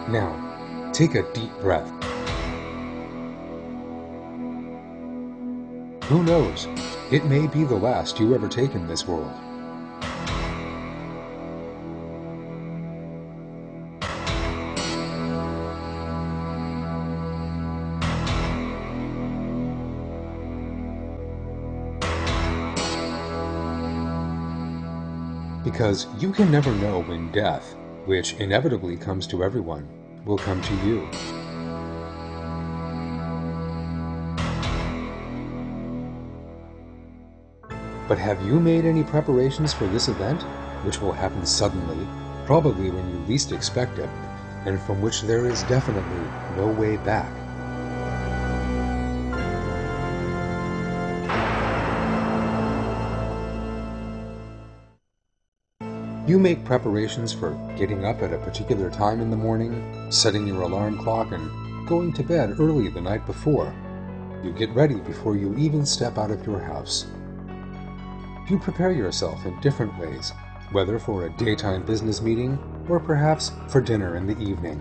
Now, take a deep breath. Who knows? It may be the last you ever take in this world. Because you can never know when death, which inevitably comes to everyone, will come to you. But have you made any preparations for this event, which will happen suddenly, probably when you least expect it, and from which there is definitely no way back? You make preparations for getting up at a particular time in the morning, setting your alarm clock, and going to bed early the night before. You get ready before you even step out of your house. You prepare yourself in different ways, whether for a daytime business meeting or perhaps for dinner in the evening.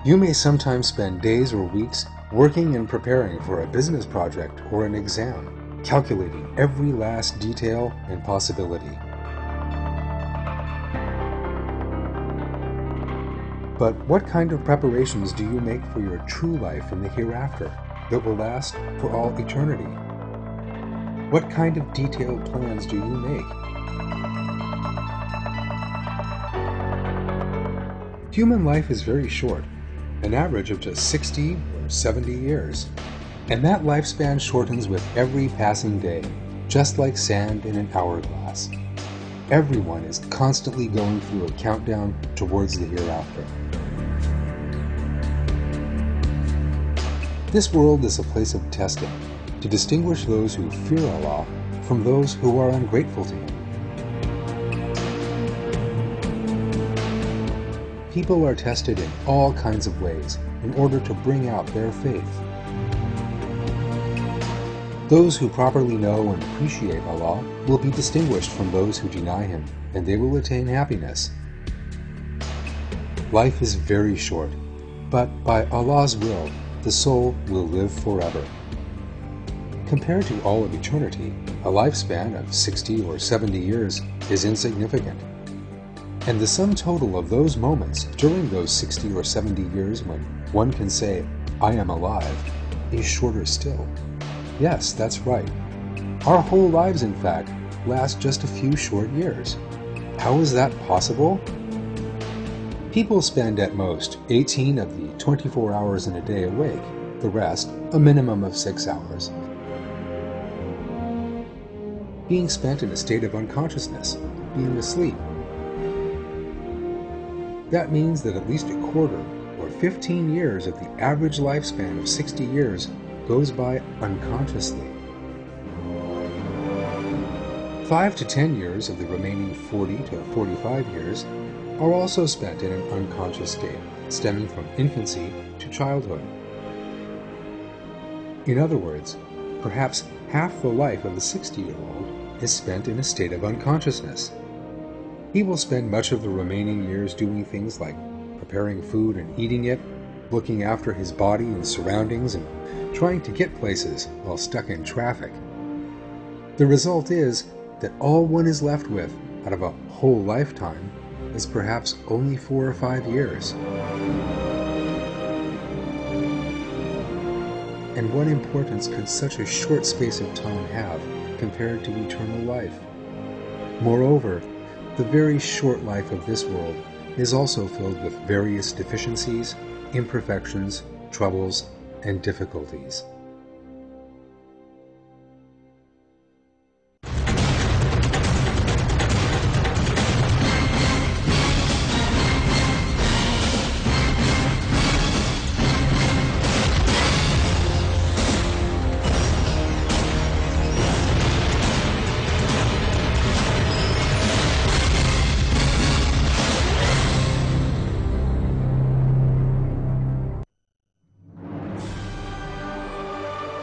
You may sometimes spend days or weeks working and preparing for a business project or an exam, calculating every last detail and possibility. But what kind of preparations do you make for your true life in the hereafter that will last for all eternity? What kind of detailed plans do you make? Human life is very short, an average of just 60 or 70 years. And that lifespan shortens with every passing day, just like sand in an hourglass. Everyone is constantly going through a countdown towards the hereafter. This world is a place of testing, to distinguish those who fear Allah from those who are ungrateful to Him. People are tested in all kinds of ways in order to bring out their faith. Those who properly know and appreciate Allah will be distinguished from those who deny Him, and they will attain happiness. Life is very short, but by Allah's will, the soul will live forever. Compared to all of eternity, a lifespan of 60 or 70 years is insignificant. And the sum total of those moments during those 60 or 70 years when one can say, "I am alive," is shorter still. Yes, that's right. Our whole lives, in fact, last just a few short years. How is that possible? People spend at most 18 of the 24 hours in a day awake, the rest a minimum of 6 hours. Being spent in a state of unconsciousness, being asleep. That means that at least a quarter, or 15 years of the average lifespan of 60 years goes by unconsciously. 5 to 10 years of the remaining 40 to 45 years are also spent in an unconscious state, stemming from infancy to childhood. In other words, perhaps half the life of the 60-year-old is spent in a state of unconsciousness. He will spend much of the remaining years doing things like preparing food and eating it, looking after his body and surroundings, and trying to get places while stuck in traffic. The result is that all one is left with out of a whole lifetime is perhaps only 4 or 5 years. And what importance could such a short space of time have compared to eternal life? Moreover, the very short life of this world is also filled with various deficiencies, imperfections, troubles, and difficulties.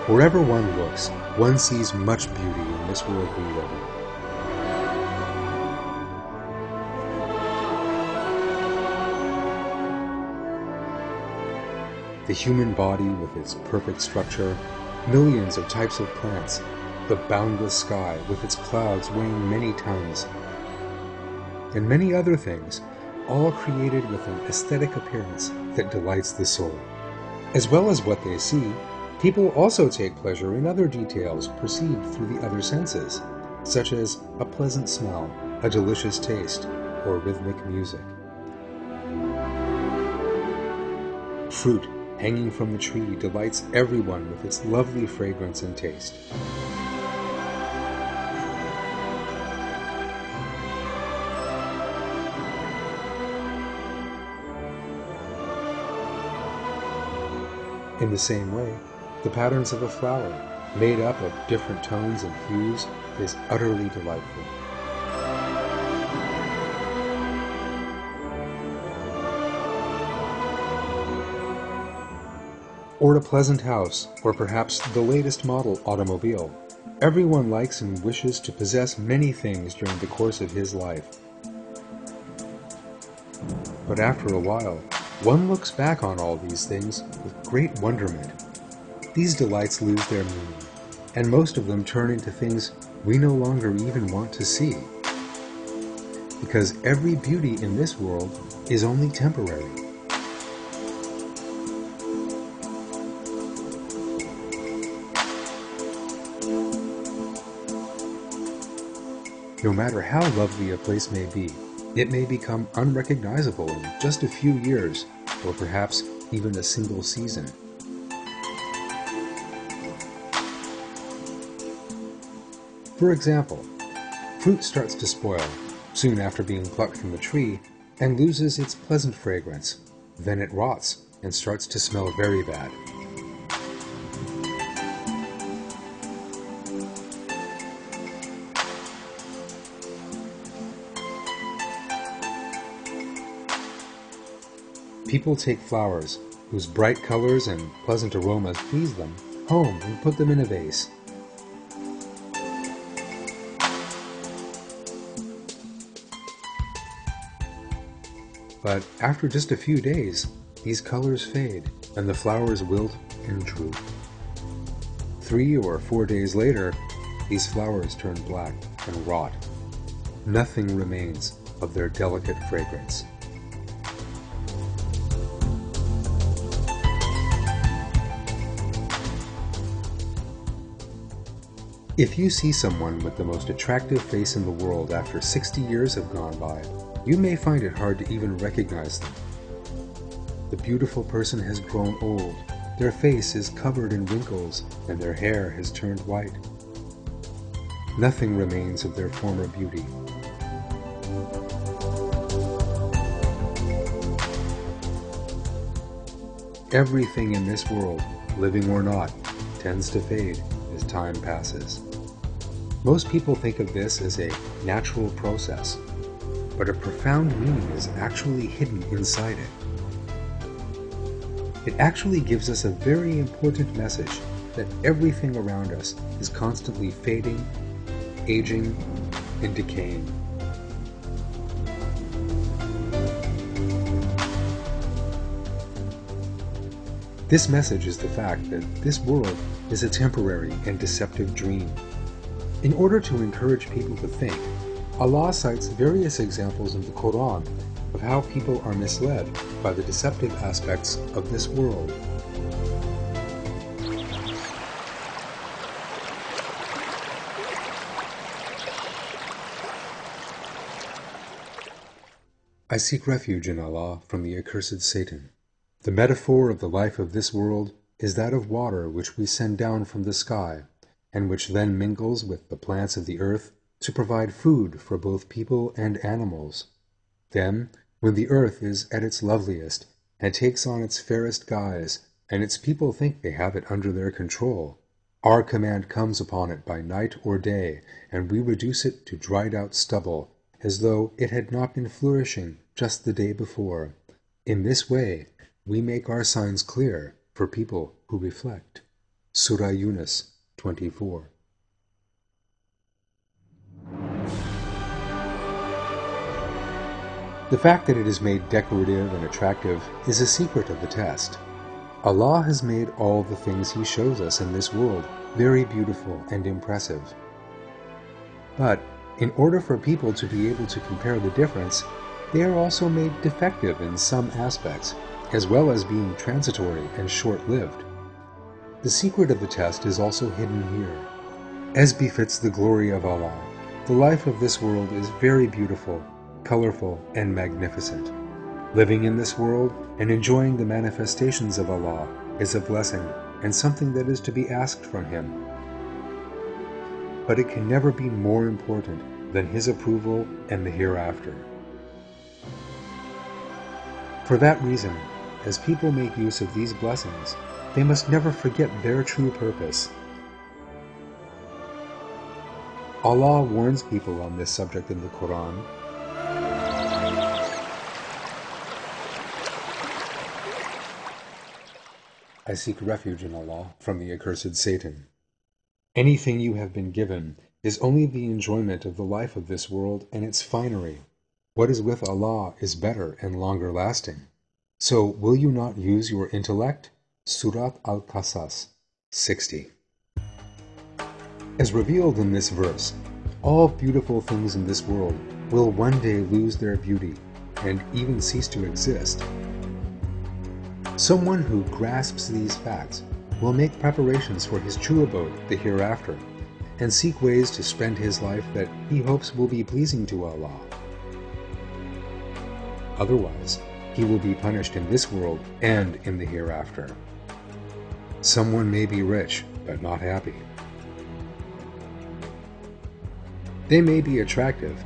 Wherever one looks, one sees much beauty in this world we live in. the human body with its perfect structure, millions of types of plants, the boundless sky with its clouds weighing many tons, and many other things, all created with an aesthetic appearance that delights the soul. As well as what they see, people also take pleasure in other details perceived through the other senses, such as a pleasant smell, a delicious taste, or rhythmic music. Fruit hanging from the tree delights everyone with its lovely fragrance and taste. In the same way, the patterns of a flower, made up of different tones and hues, is utterly delightful. Or a pleasant house, or perhaps the latest model automobile. Everyone likes and wishes to possess many things during the course of his life. But after a while, one looks back on all these things with great wonderment. These delights lose their meaning, and most of them turn into things we no longer even want to see. Because every beauty in this world is only temporary. No matter how lovely a place may be, it may become unrecognizable in just a few years, or perhaps even a single season. For example, fruit starts to spoil soon after being plucked from the tree and loses its pleasant fragrance. Then it rots and starts to smell very bad. People take flowers, whose bright colors and pleasant aromas please them, home and put them in a vase. But after just a few days, these colors fade and the flowers wilt and droop. 3 or 4 days later, these flowers turn black and rot. Nothing remains of their delicate fragrance. If you see someone with the most attractive face in the world after 60 years have gone by, you may find it hard to even recognize them. The beautiful person has grown old, their face is covered in wrinkles, and their hair has turned white. Nothing remains of their former beauty. Everything in this world, living or not, tends to fade as time passes. Most people think of this as a natural process, but a profound meaning is actually hidden inside it. It actually gives us a very important message that everything around us is constantly fading, aging, and decaying. This message is the fact that this world is a temporary and deceptive dream. In order to encourage people to think, Allah cites various examples in the Quran of how people are misled by the deceptive aspects of this world. I seek refuge in Allah from the accursed Satan. The metaphor of the life of this world is that of water which we send down from the sky, and which then mingles with the plants of the earth to provide food for both people and animals. Then, when the earth is at its loveliest, and takes on its fairest guise, and its people think they have it under their control, our command comes upon it by night or day, and we reduce it to dried out stubble, as though it had not been flourishing just the day before. In this way, we make our signs clear for people who reflect. Surah Yunus 24. The fact that it is made decorative and attractive is a secret of the test. Allah has made all the things He shows us in this world very beautiful and impressive. But in order for people to be able to compare the difference, they are also made defective in some aspects, as well as being transitory and short-lived. The secret of the test is also hidden here. As befits the glory of Allah, the life of this world is very beautiful, colorful, and magnificent. Living in this world and enjoying the manifestations of Allah is a blessing and something that is to be asked from Him. But it can never be more important than His approval and the hereafter. For that reason, as people make use of these blessings, they must never forget their true purpose. Allah warns people on this subject in the Quran. I seek refuge in Allah from the accursed Satan. Anything you have been given is only the enjoyment of the life of this world and its finery. What is with Allah is better and longer lasting. So will you not use your intellect? Surat Al-Qasas 60. As revealed in this verse, all beautiful things in this world will one day lose their beauty and even cease to exist. Someone who grasps these facts will make preparations for his true abode, the hereafter, and seek ways to spend his life that he hopes will be pleasing to Allah. Otherwise, he will be punished in this world and in the hereafter. Someone may be rich, but not happy. They may be attractive,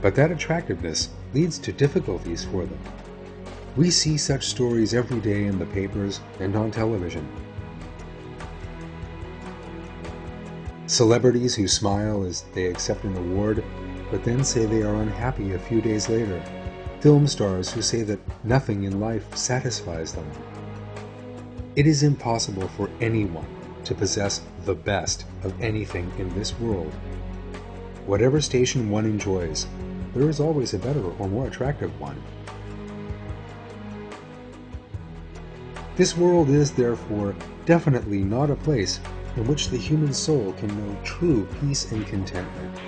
but that attractiveness leads to difficulties for them. We see such stories every day in the papers and on television. Celebrities who smile as they accept an award, but then say they are unhappy a few days later. Film stars who say that nothing in life satisfies them. It is impossible for anyone to possess the best of anything in this world. Whatever station one enjoys, there is always a better or more attractive one. This world is, therefore, definitely not a place in which the human soul can know true peace and contentment.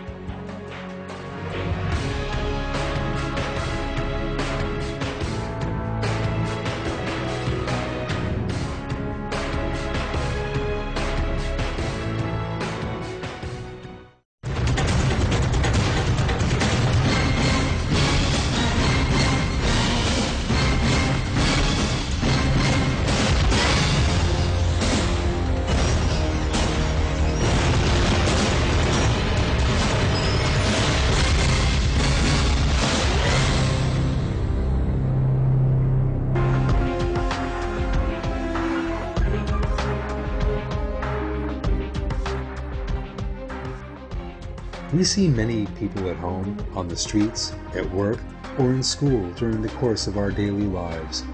We see many people at home, on the streets, at work, or in school during the course of our daily lives.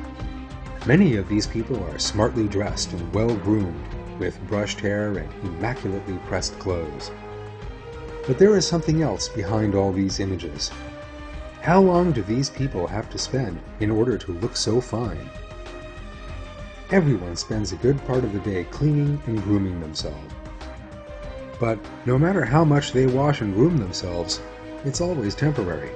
Many of these people are smartly dressed and well-groomed, with brushed hair and immaculately pressed clothes. But there is something else behind all these images. How long do these people have to spend in order to look so fine? Everyone spends a good part of the day cleaning and grooming themselves. But no matter how much they wash and groom themselves, it's always temporary.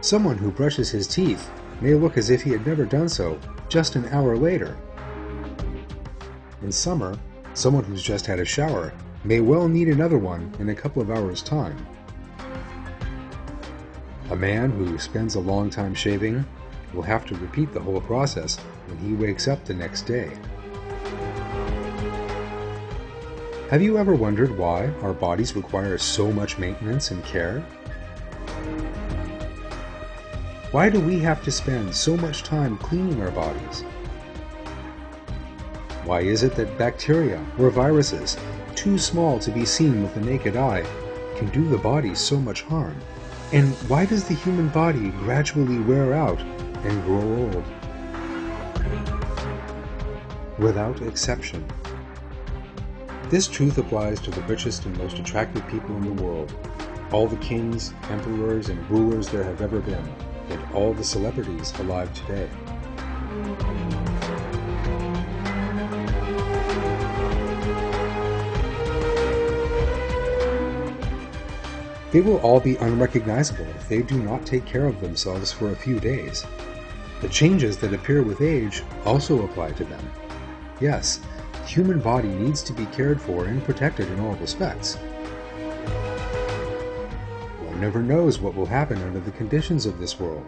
Someone who brushes his teeth may look as if he had never done so just an hour later. In summer, someone who's just had a shower may well need another one in a couple of hours' time. A man who spends a long time shaving will have to repeat the whole process when he wakes up the next day. Have you ever wondered why our bodies require so much maintenance and care? Why do we have to spend so much time cleaning our bodies? Why is it that bacteria or viruses, too small to be seen with the naked eye, can do the body so much harm? And why does the human body gradually wear out and grow old? Without exception. This truth applies to the richest and most attractive people in the world, all the kings, emperors, and rulers there have ever been, and all the celebrities alive today. They will all be unrecognizable if they do not take care of themselves for a few days. The changes that appear with age also apply to them. Yes, the human body needs to be cared for and protected in all respects. One never knows what will happen under the conditions of this world.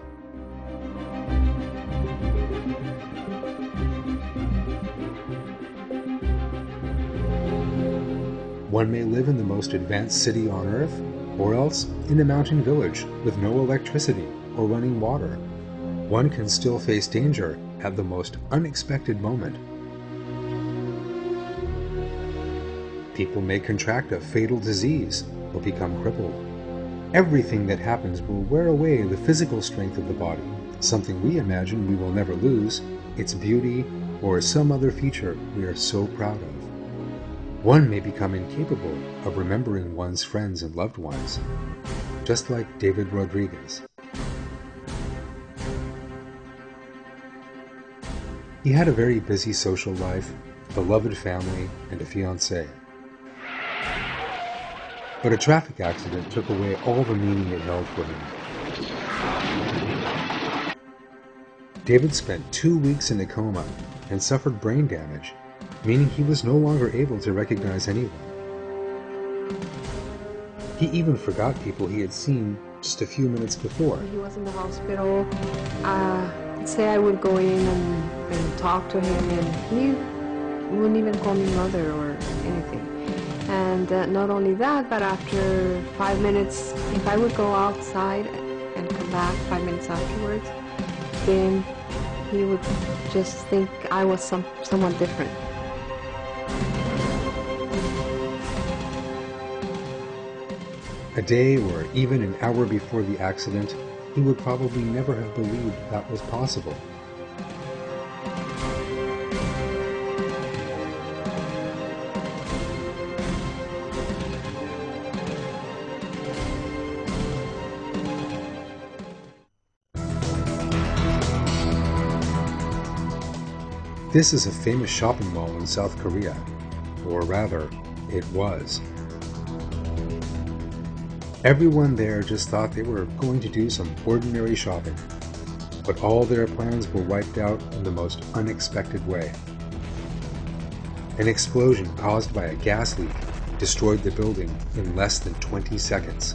One may live in the most advanced city on earth, or else in a mountain village with no electricity or running water. One can still face danger at the most unexpected moment. People may contract a fatal disease or become crippled. Everything that happens will wear away the physical strength of the body, something we imagine we will never lose, its beauty, or some other feature we are so proud of. One may become incapable of remembering one's friends and loved ones, just like David Rodriguez. He had a very busy social life, beloved family, and a fiancée. But a traffic accident took away all the meaning it held for him. David spent 2 weeks in a coma and suffered brain damage, meaning he was no longer able to recognize anyone. He even forgot people he had seen just a few minutes before. He was in the hospital. Let's say I would go in and talk to him, and he wouldn't even call me mother or anything. And not only that, but after 5 minutes, if I would go outside and come back 5 minutes afterwards, then he would just think I was someone different. A day or even an hour before the accident, he would probably never have believed that was possible. This is a famous shopping mall in South Korea, or rather, it was. Everyone there just thought they were going to do some ordinary shopping, but all their plans were wiped out in the most unexpected way. An explosion caused by a gas leak destroyed the building in less than 20 seconds.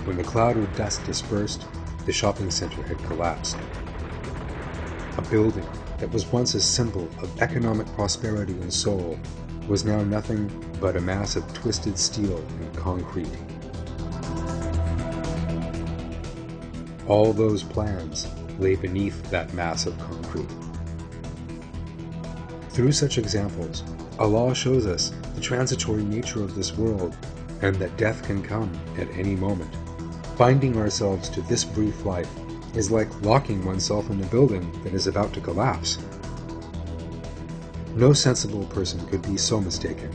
When the cloud of dust dispersed, the shopping center had collapsed. A building that was once a symbol of economic prosperity in Seoul was now nothing but a mass of twisted steel and concrete. All those plans lay beneath that mass of concrete. Through such examples, Allah shows us the transitory nature of this world and that death can come at any moment. Binding ourselves to this brief life is like locking oneself in a building that is about to collapse. No sensible person could be so mistaken.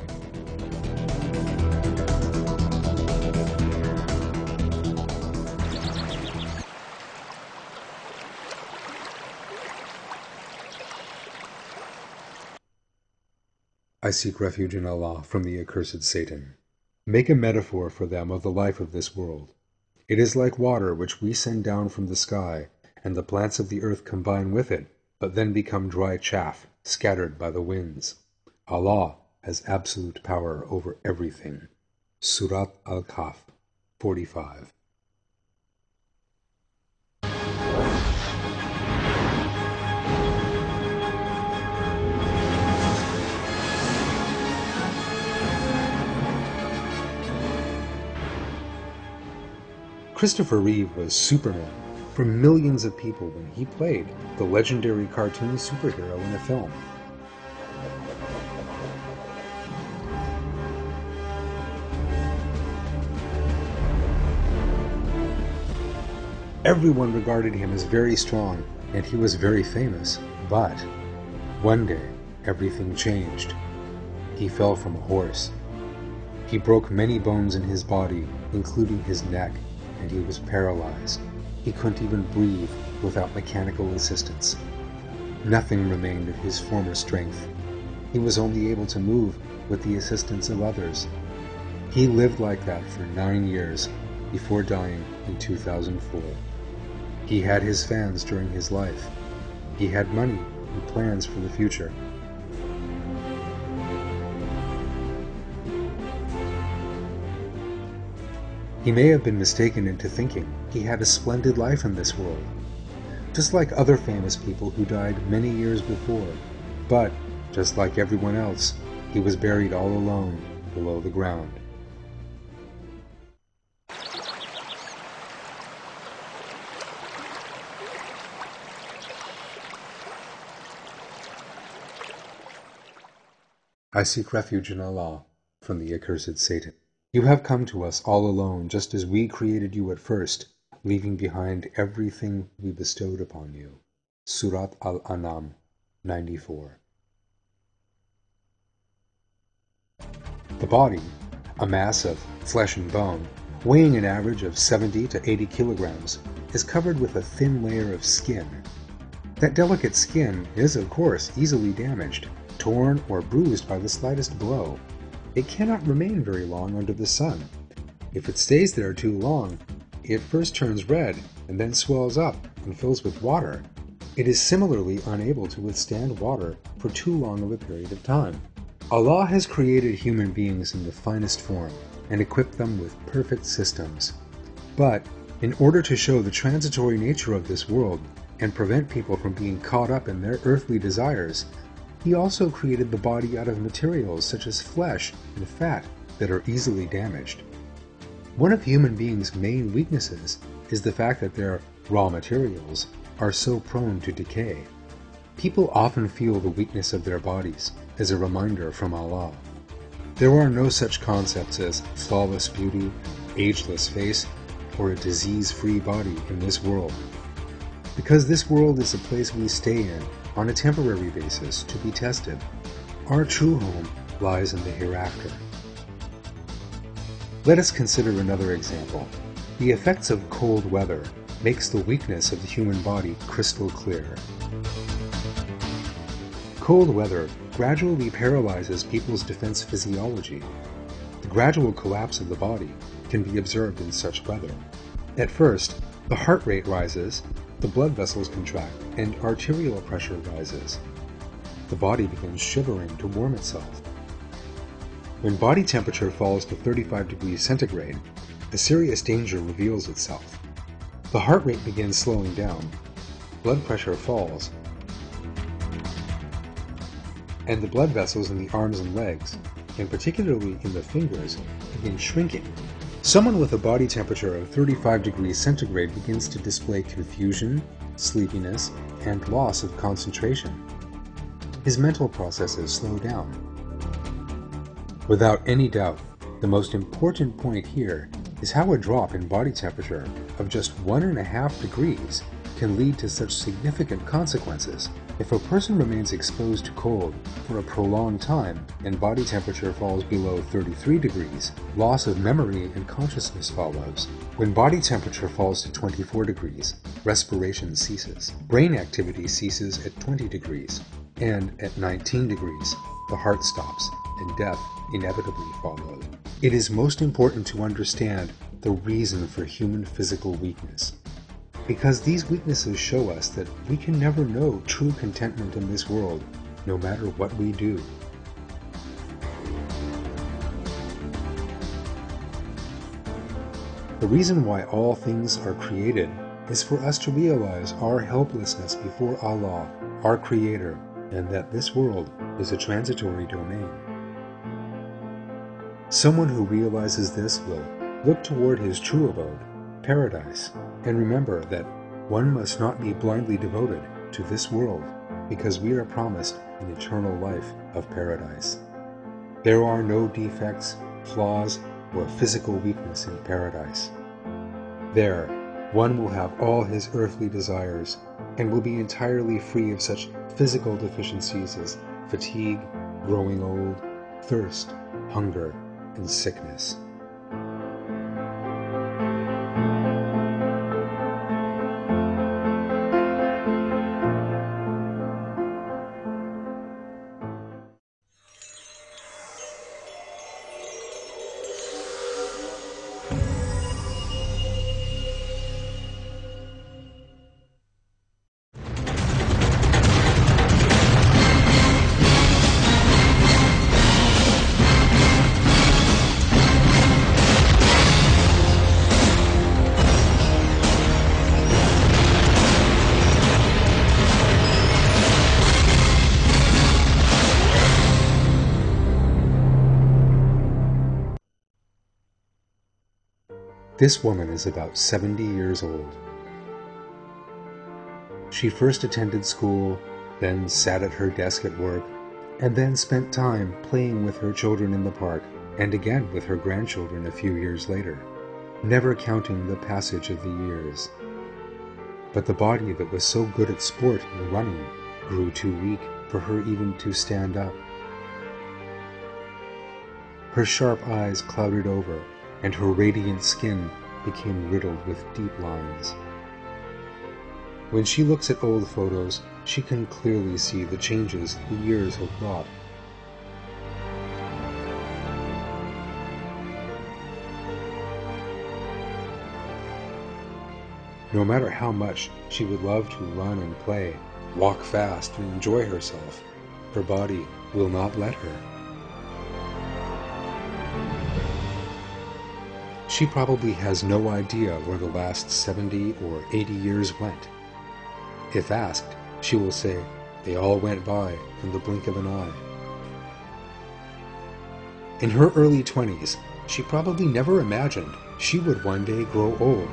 I seek refuge in Allah from the accursed Satan. Make a metaphor for them of the life of this world. It is like water which we send down from the sky, and the plants of the earth combine with it, but then become dry chaff, scattered by the winds. Allah has absolute power over everything. Surat Al-Kahf 45. Christopher Reeve was Superman for millions of people when he played the legendary cartoon superhero in a film. Everyone regarded him as very strong, and he was very famous, but one day everything changed. He fell from a horse. He broke many bones in his body, including his neck, and he was paralyzed. He couldn't even breathe without mechanical assistance. Nothing remained of his former strength. He was only able to move with the assistance of others. He lived like that for 9 years before dying in 2004. He had his fans during his life. He had money and plans for the future. He may have been mistaken into thinking he had a splendid life in this world, just like other famous people who died many years before. But, just like everyone else, he was buried all alone below the ground. I seek refuge in Allah from the accursed Satan. You have come to us all alone, just as we created you at first, leaving behind everything we bestowed upon you. Surat Al-An'am 94. The body, a mass of flesh and bone, weighing an average of 70 to 80 kilograms, is covered with a thin layer of skin. That delicate skin is, of course, easily damaged, torn or bruised by the slightest blow. It cannot remain very long under the sun. If it stays there too long, it first turns red and then swells up and fills with water. It is similarly unable to withstand water for too long of a period of time. Allah has created human beings in the finest form and equipped them with perfect systems. But in order to show the transitory nature of this world and prevent people from being caught up in their earthly desires, He also created the body out of materials such as flesh and fat that are easily damaged. One of human beings' main weaknesses is the fact that their raw materials are so prone to decay. People often feel the weakness of their bodies as a reminder from Allah. There are no such concepts as flawless beauty, ageless face, or a disease-free body in this world. Because this world is a place we stay in on a temporary basis to be tested, our true home lies in the hereafter. Let us consider another example. The effects of cold weather makes the weakness of the human body crystal clear. Cold weather gradually paralyzes people's defense physiology. The gradual collapse of the body can be observed in such weather. At first, the heart rate rises, the blood vessels contract, and arterial pressure rises. The body begins shivering to warm itself. When body temperature falls to 35 degrees centigrade, a serious danger reveals itself. The heart rate begins slowing down, blood pressure falls, and the blood vessels in the arms and legs, and particularly in the fingers, begin shrinking. Someone with a body temperature of 35 degrees centigrade begins to display confusion, sleepiness, and loss of concentration. His mental processes slow down. Without any doubt, the most important point here is how a drop in body temperature of just 1.5 degrees can lead to such significant consequences. If a person remains exposed to cold for a prolonged time and body temperature falls below 33 degrees, loss of memory and consciousness follows. When body temperature falls to 24 degrees, respiration ceases. Brain activity ceases at 20 degrees, and at 19 degrees, the heart stops and death inevitably follows. It is most important to understand the reason for human physical weakness, because these weaknesses show us that we can never know true contentment in this world, no matter what we do. The reason why all things are created is for us to realize our helplessness before Allah, our Creator, and that this world is a transitory domain. Someone who realizes this will look toward his true abode, paradise, and remember that one must not be blindly devoted to this world, because we are promised an eternal life of paradise. There are no defects, flaws, or physical weakness in paradise. There, one will have all his earthly desires and will be entirely free of such physical deficiencies as fatigue, growing old, thirst, hunger, and sickness. This woman is about 70 years old. She first attended school, then sat at her desk at work, and then spent time playing with her children in the park, and again with her grandchildren a few years later, never counting the passage of the years. But the body that was so good at sport and running grew too weak for her even to stand up. Her sharp eyes clouded over, and her radiant skin became riddled with deep lines. When she looks at old photos, she can clearly see the changes the years have brought. No matter how much she would love to run and play, walk fast and enjoy herself, her body will not let her. She probably has no idea where the last 70 or 80 years went. If asked, she will say, they all went by in the blink of an eye. In her early 20s, she probably never imagined she would one day grow old,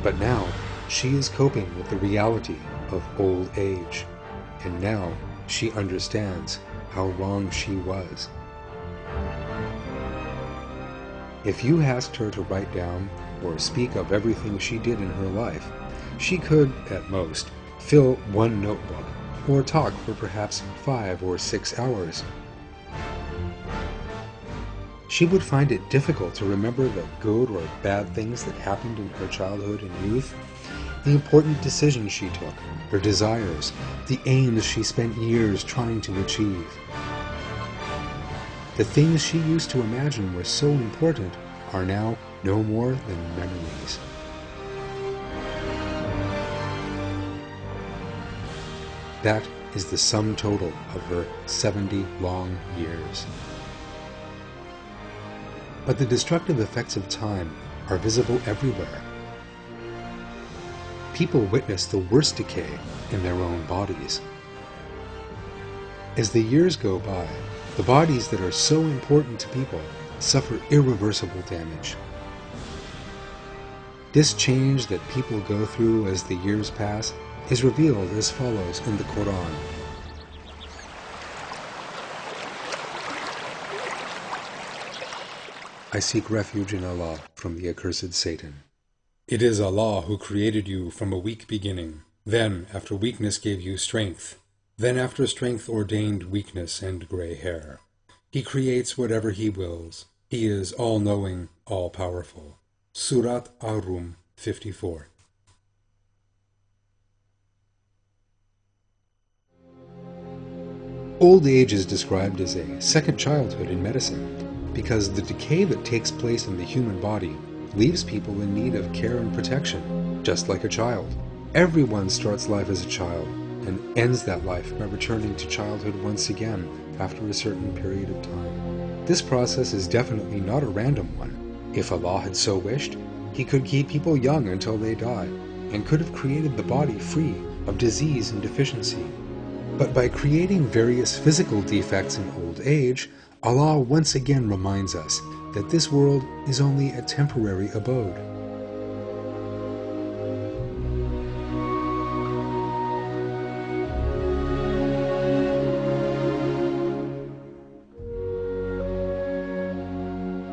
but now she is coping with the reality of old age, and now she understands how wrong she was. If you asked her to write down or speak of everything she did in her life, she could, at most, fill one notebook, or talk for perhaps 5 or 6 hours. She would find it difficult to remember the good or bad things that happened in her childhood and youth, the important decisions she took, her desires, the aims she spent years trying to achieve. The things she used to imagine were so important are now no more than memories. That is the sum total of her 70 long years. But the destructive effects of time are visible everywhere. People witness the worst decay in their own bodies. As the years go by, the bodies that are so important to people suffer irreversible damage. This change that people go through as the years pass is revealed as follows in the Quran. I seek refuge in Allah from the accursed Satan. It is Allah who created you from a weak beginning. Then, after weakness gave you strength. Then after strength ordained weakness and gray hair. He creates whatever He wills. He is all-knowing, all-powerful. Surat Ar-Rum 54. Old age is described as a second childhood in medicine because the decay that takes place in the human body leaves people in need of care and protection, just like a child. Everyone starts life as a child and ends that life by returning to childhood once again after a certain period of time. This process is definitely not a random one. If Allah had so wished, He could keep people young until they die, and could have created the body free of disease and deficiency. But by creating various physical defects in old age, Allah once again reminds us that this world is only a temporary abode.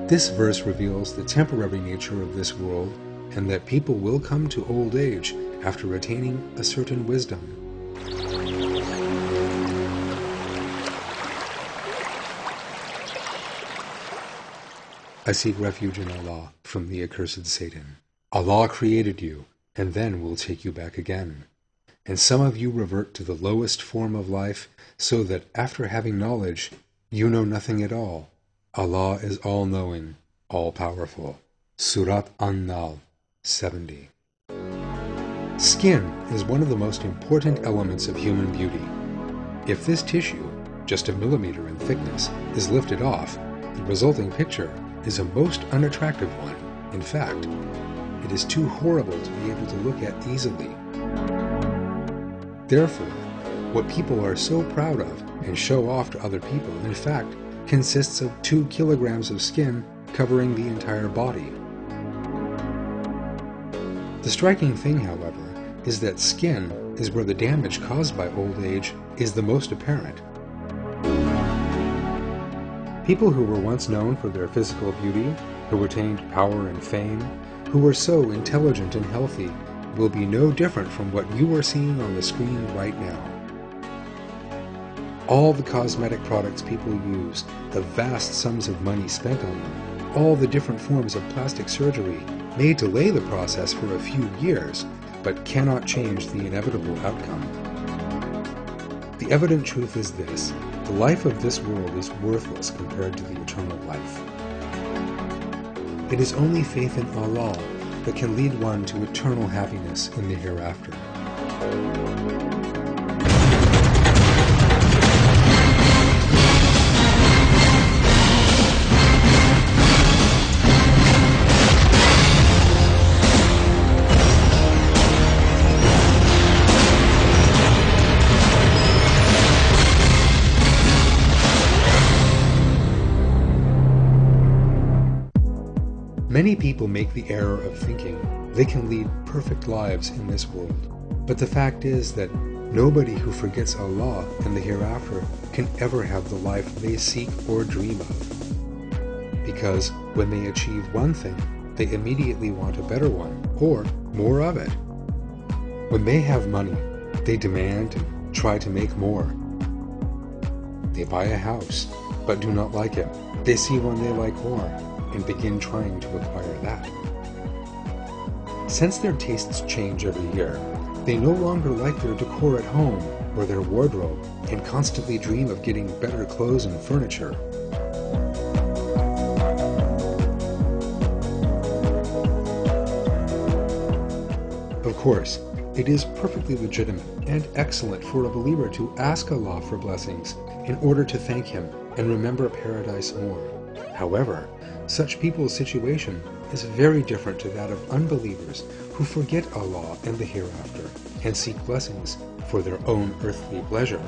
This verse reveals the temporary nature of this world and that people will come to old age after attaining a certain wisdom. I seek refuge in Allah from the accursed Satan. Allah created you, and then will take you back again. And some of you revert to the lowest form of life, so that after having knowledge, you know nothing at all. Allah is all-knowing, all-powerful. Surat An-Nahl 70. Skin is one of the most important elements of human beauty. If this tissue, just a millimeter in thickness, is lifted off, the resulting picture is a most unattractive one. In fact, it is too horrible to be able to look at easily. Therefore, what people are so proud of and show off to other people, in fact, consists of 2 kilograms of skin covering the entire body. The striking thing, however, is that skin is where the damage caused by old age is the most apparent. People who were once known for their physical beauty, who attained power and fame, who were so intelligent and healthy, will be no different from what you are seeing on the screen right now. All the cosmetic products people use, the vast sums of money spent on them, all the different forms of plastic surgery may delay the process for a few years, but cannot change the inevitable outcome. The evident truth is this: the life of this world is worthless compared to the eternal life. It is only faith in Allah that can lead one to eternal happiness in the hereafter. Many people make the error of thinking they can lead perfect lives in this world, but the fact is that nobody who forgets Allah and the hereafter can ever have the life they seek or dream of. Because when they achieve one thing, they immediately want a better one, or more of it. When they have money, they demand and try to make more. They buy a house, but do not like it. They see one they like more, and begin trying to acquire that. Since their tastes change every year, they no longer like their decor at home or their wardrobe, and constantly dream of getting better clothes and furniture. Of course, it is perfectly legitimate and excellent for a believer to ask Allah for blessings in order to thank Him and remember paradise more. However, such people's situation is very different to that of unbelievers who forget Allah and the hereafter and seek blessings for their own earthly pleasure.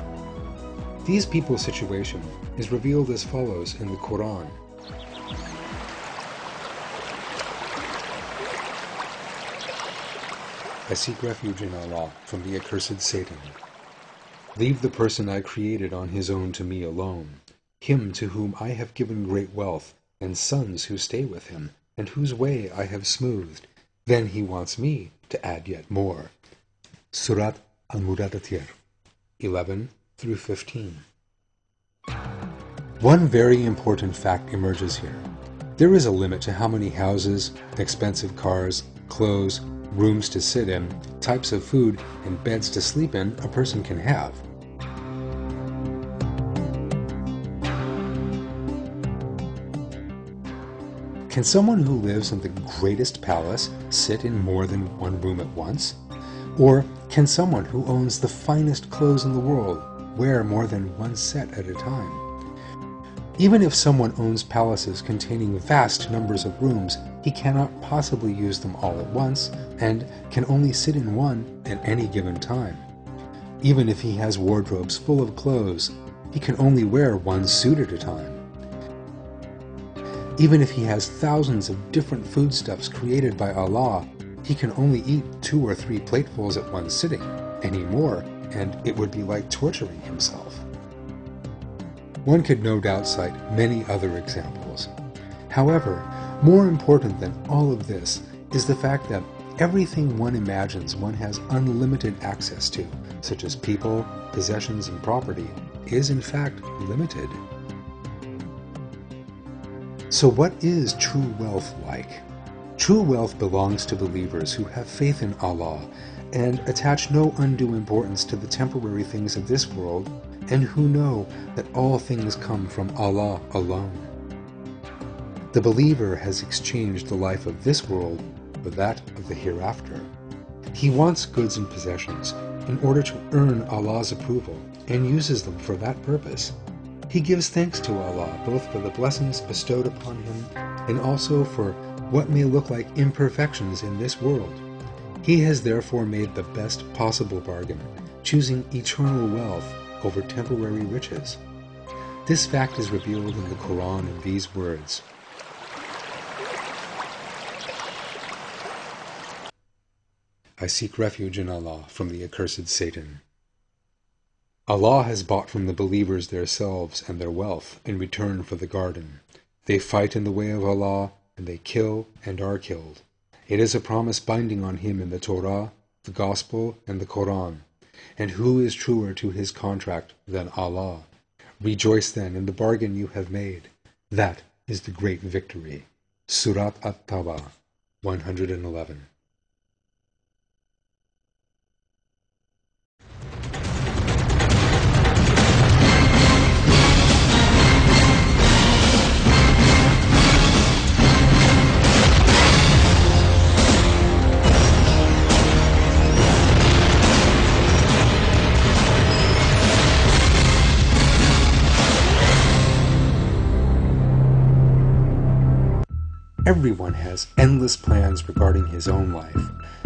These people's situation is revealed as follows in the Quran. I seek refuge in Allah from the accursed Satan. Leave the person I created on his own to me alone, him to whom I have given great wealth, and sons who stay with him, and whose way I have smoothed. Then he wants me to add yet more. Surat Al-Mudadatir, 11 through 15. One very important fact emerges here. There is a limit to how many houses, expensive cars, clothes, rooms to sit in, types of food, and beds to sleep in a person can have. Can someone who lives in the greatest palace sit in more than one room at once? Or can someone who owns the finest clothes in the world wear more than one set at a time? Even if someone owns palaces containing vast numbers of rooms, he cannot possibly use them all at once and can only sit in one at any given time. Even if he has wardrobes full of clothes, he can only wear one suit at a time. Even if he has thousands of different foodstuffs created by Allah, he can only eat 2 or 3 platefuls at one sitting. Any more, and it would be like torturing himself. One could no doubt cite many other examples. However, more important than all of this is the fact that everything one imagines one has unlimited access to, such as people, possessions, and property, is in fact limited. So what is true wealth like? True wealth belongs to believers who have faith in Allah and attach no undue importance to the temporary things of this world, and who know that all things come from Allah alone. The believer has exchanged the life of this world for that of the hereafter. He wants goods and possessions in order to earn Allah's approval and uses them for that purpose. He gives thanks to Allah both for the blessings bestowed upon him and also for what may look like imperfections in this world. He has therefore made the best possible bargain, choosing eternal wealth over temporary riches. This fact is revealed in the Quran in these words. I seek refuge in Allah from the accursed Satan. Allah has bought from the believers their selves and their wealth in return for the garden. They fight in the way of Allah, and they kill and are killed. It is a promise binding on him in the Torah, the Gospel, and the Quran. And who is truer to his contract than Allah? Rejoice then in the bargain you have made. That is the great victory. Surat At-Tawbah, 111. Everyone has endless plans regarding his own life,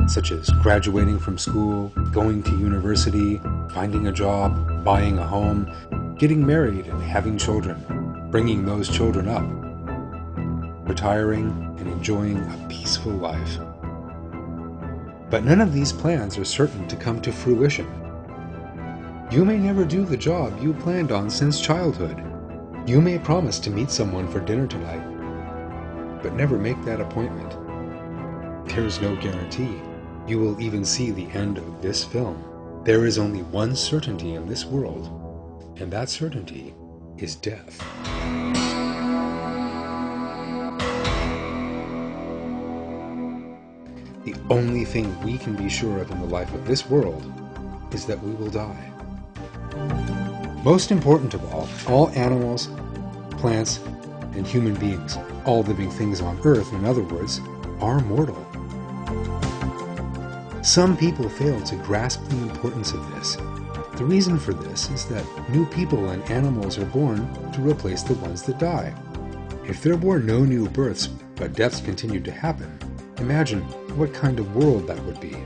such as graduating from school, going to university, finding a job, buying a home, getting married and having children, bringing those children up, retiring and enjoying a peaceful life. But none of these plans are certain to come to fruition. You may never do the job you planned on since childhood. You may promise to meet someone for dinner tonight, but never make that appointment. There is no guarantee you will even see the end of this film. There is only one certainty in this world, and that certainty is death. The only thing we can be sure of in the life of this world is that we will die. Most important of all animals, plants, and human beings, all living things on Earth, in other words, are mortal. Some people fail to grasp the importance of this. The reason for this is that new people and animals are born to replace the ones that die. If there were no new births, but deaths continued to happen, imagine what kind of world that would be.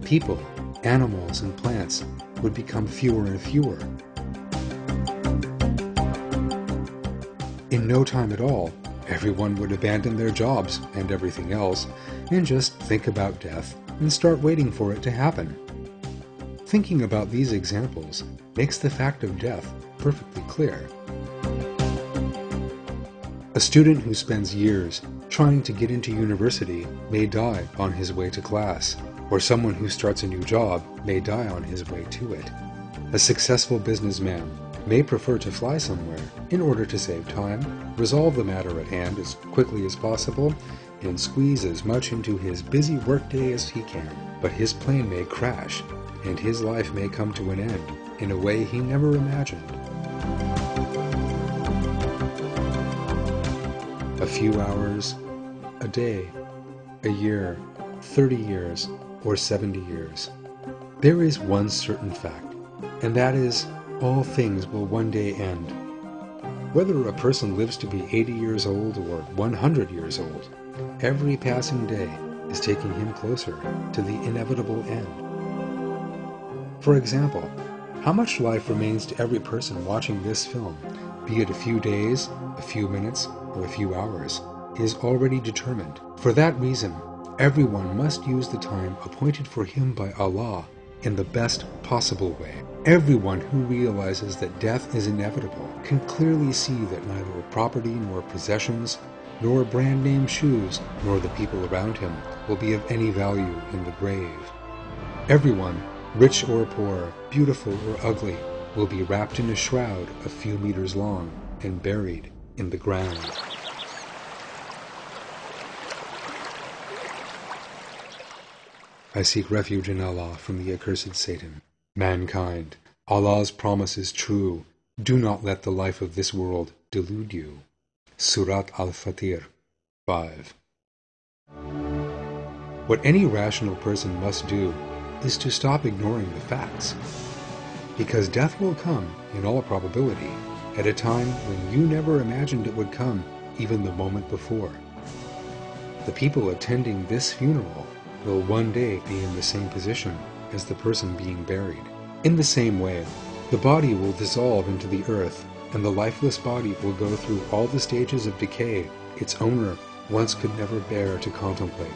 People, animals, and plants would become fewer and fewer. In no time at all, everyone would abandon their jobs and everything else and just think about death and start waiting for it to happen. Thinking about these examples makes the fact of death perfectly clear. A student who spends years trying to get into university may die on his way to class, or someone who starts a new job may die on his way to it. A successful businessman may prefer to fly somewhere in order to save time, resolve the matter at hand as quickly as possible, and squeeze as much into his busy workday as he can. But his plane may crash, and his life may come to an end in a way he never imagined. A few hours, a day, a year, 30 years, or 70 years. There is one certain fact, and that is, all things will one day end. Whether a person lives to be 80 years old or 100 years old, every passing day is taking him closer to the inevitable end. For example, how much life remains to every person watching this film, be it a few days, a few minutes, or a few hours, is already determined. For that reason, everyone must use the time appointed for him by Allah in the best possible way. Everyone who realizes that death is inevitable can clearly see that neither property nor possessions, nor brand name shoes, nor the people around him will be of any value in the grave. Everyone, rich or poor, beautiful or ugly, will be wrapped in a shroud a few meters long and buried in the ground. I seek refuge in Allah from the accursed Satan. Mankind, Allah's promise is true. Do not let the life of this world delude you. Surat Al-Fatir 5. What any rational person must do is to stop ignoring the facts. Because death will come, in all probability, at a time when you never imagined it would come, even the moment before. The people attending this funeral will one day be in the same position as the person being buried. In the same way, the body will dissolve into the earth, and the lifeless body will go through all the stages of decay its owner once could never bear to contemplate.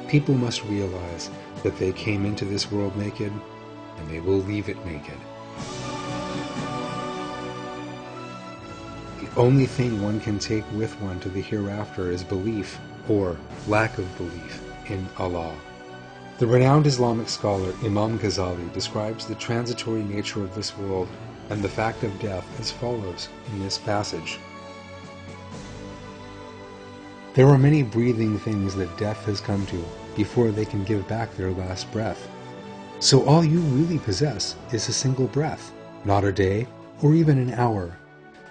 People must realize that they came into this world naked, and they will leave it naked. The only thing one can take with one to the hereafter is belief, or lack of belief, in Allah. The renowned Islamic scholar Imam Ghazali describes the transitory nature of this world and the fact of death as follows in this passage. There are many breathing things that death has come to before they can give back their last breath. So all you really possess is a single breath, not a day or even an hour.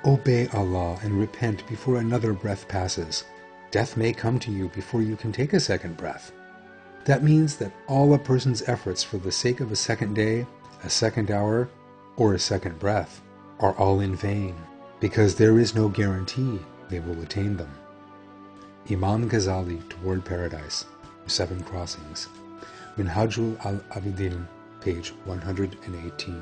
Obey Allah and repent before another breath passes. Death may come to you before you can take a second breath. That means that all a person's efforts for the sake of a second day, a second hour, or a second breath are all in vain, because there is no guarantee they will attain them. Imam Ghazali, Toward Paradise, 7 Crossings, Minhajul al-Abidin, page 118.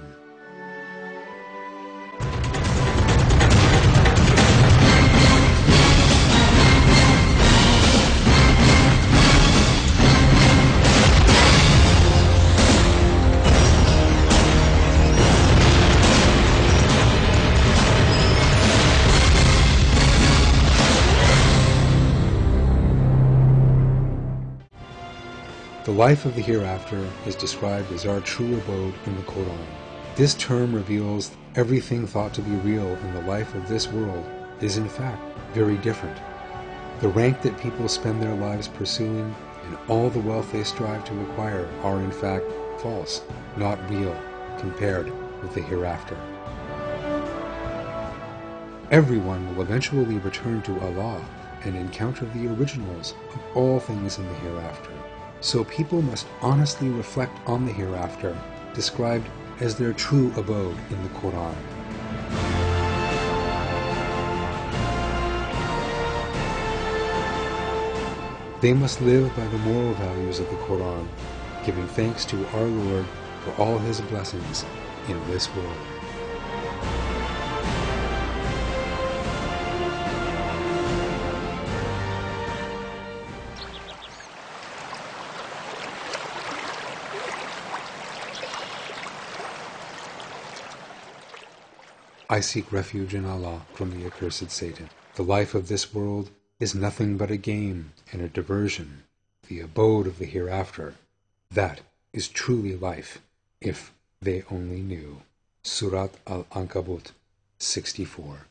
The life of the hereafter is described as our true abode in the Quran. This term reveals everything thought to be real in the life of this world is in fact very different. The rank that people spend their lives pursuing and all the wealth they strive to acquire are in fact false, not real, compared with the hereafter. Everyone will eventually return to Allah and encounter the originals of all things in the hereafter. So people must honestly reflect on the hereafter, described as their true abode in the Quran. They must live by the moral values of the Quran, giving thanks to our Lord for all His blessings in this world. I seek refuge in Allah from the accursed Satan. The life of this world is nothing but a game and a diversion. The abode of the hereafter, that is truly life, if they only knew. Surat Al-Ankabut 64.